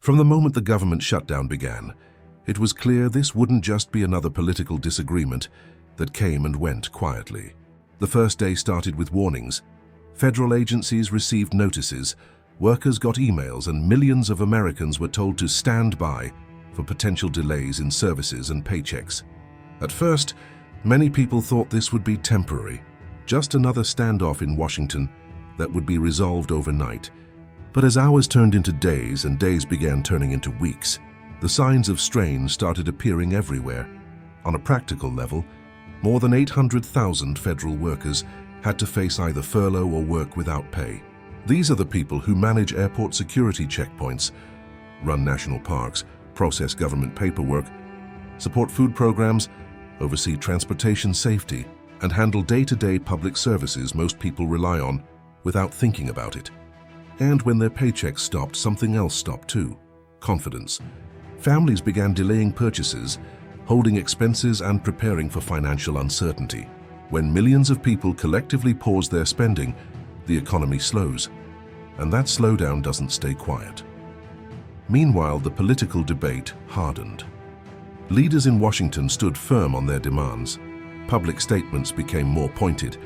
From the moment the government shutdown began, it was clear this wouldn't just be another political disagreement that came and went quietly. The first day started with warnings. Federal agencies received notices, workers got emails, and millions of Americans were told to stand by for potential delays in services and paychecks. At first, many people thought this would be temporary, just another standoff in Washington that would be resolved overnight. But as hours turned into days and days began turning into weeks, the signs of strain started appearing everywhere. On a practical level, more than 800,000 federal workers had to face either furlough or work without pay. These are the people who manage airport security checkpoints, run national parks, process government paperwork, support food programs, oversee transportation safety, and handle day-to-day public services most people rely on without thinking about it. And when their paychecks stopped, something else stopped too: confidence. Families began delaying purchases, holding expenses, and preparing for financial uncertainty. When millions of people collectively pause their spending, the economy slows, and that slowdown doesn't stay quiet. Meanwhile, the political debate hardened. Leaders in Washington stood firm on their demands. Public statements became more pointed,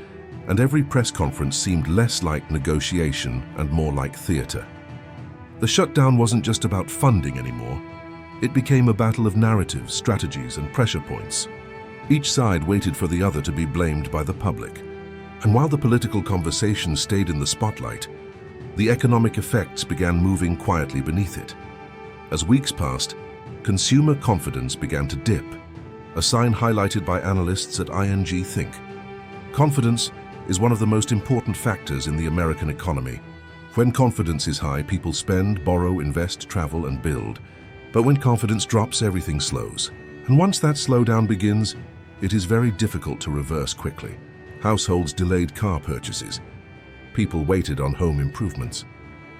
and every press conference seemed less like negotiation and more like theater. The shutdown wasn't just about funding anymore. It became a battle of narratives, strategies, and pressure points. Each side waited for the other to be blamed by the public. And while the political conversation stayed in the spotlight, the economic effects began moving quietly beneath it. As weeks passed, consumer confidence began to dip, a sign highlighted by analysts at ING Think. Confidence is one of the most important factors in the American economy. When confidence is high, people spend, borrow, invest, travel, and build. But when confidence drops, everything slows. And once that slowdown begins, it is very difficult to reverse quickly. Households delayed car purchases. People waited on home improvements.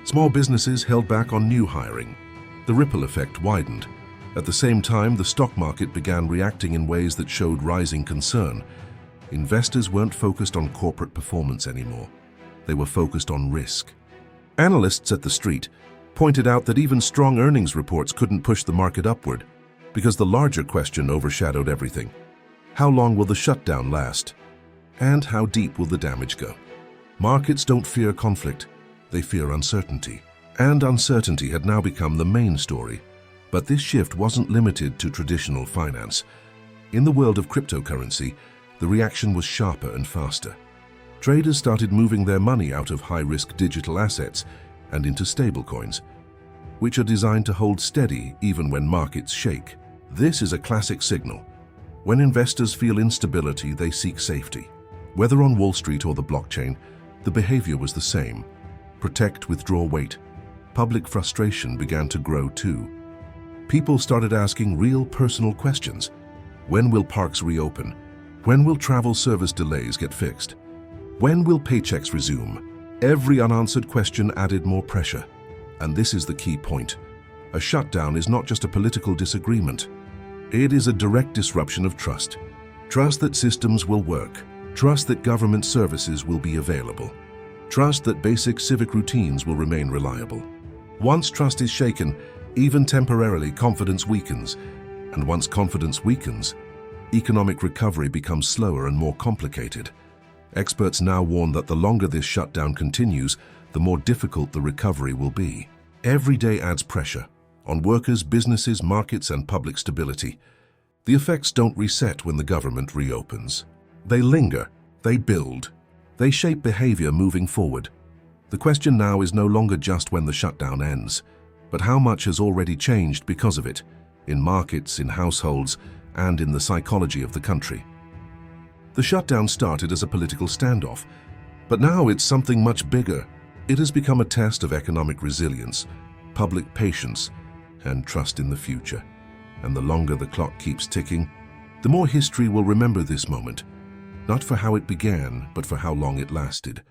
Small businesses held back on new hiring. The ripple effect widened. At the same time, the stock market began reacting in ways that showed rising concern. Investors weren't focused on corporate performance anymore. They were focused on risk. Analysts at the street pointed out that even strong earnings reports couldn't push the market upward because the larger question overshadowed everything. How long will the shutdown last? And how deep will the damage go? Markets don't fear conflict, they fear uncertainty. And uncertainty had now become the main story. But this shift wasn't limited to traditional finance. In the world of cryptocurrency, the reaction was sharper and faster. Traders started moving their money out of high-risk digital assets and into stablecoins, which are designed to hold steady even when markets shake. This is a classic signal. When investors feel instability, they seek safety. Whether on Wall Street or the blockchain, the behavior was the same. Protect, withdraw, wait. Public frustration began to grow too. People started asking real personal questions. When will parks reopen? When will travel service delays get fixed? When will paychecks resume? Every unanswered question added more pressure. And this is the key point. A shutdown is not just a political disagreement. It is a direct disruption of trust. Trust that systems will work. Trust that government services will be available. Trust that basic civic routines will remain reliable. Once trust is shaken, even temporarily, confidence weakens. And once confidence weakens, economic recovery becomes slower and more complicated. Experts now warn that the longer this shutdown continues, the more difficult the recovery will be. Every day adds pressure on workers, businesses, markets, and public stability. The effects don't reset when the government reopens. They linger, they build, they shape behavior moving forward. The question now is no longer just when the shutdown ends, but how much has already changed because of it, in markets, in households, and in the psychology of the country. The shutdown started as a political standoff, but now it's something much bigger. It has become a test of economic resilience, public patience, and trust in the future. And the longer the clock keeps ticking, the more history will remember this moment, not for how it began, but for how long it lasted.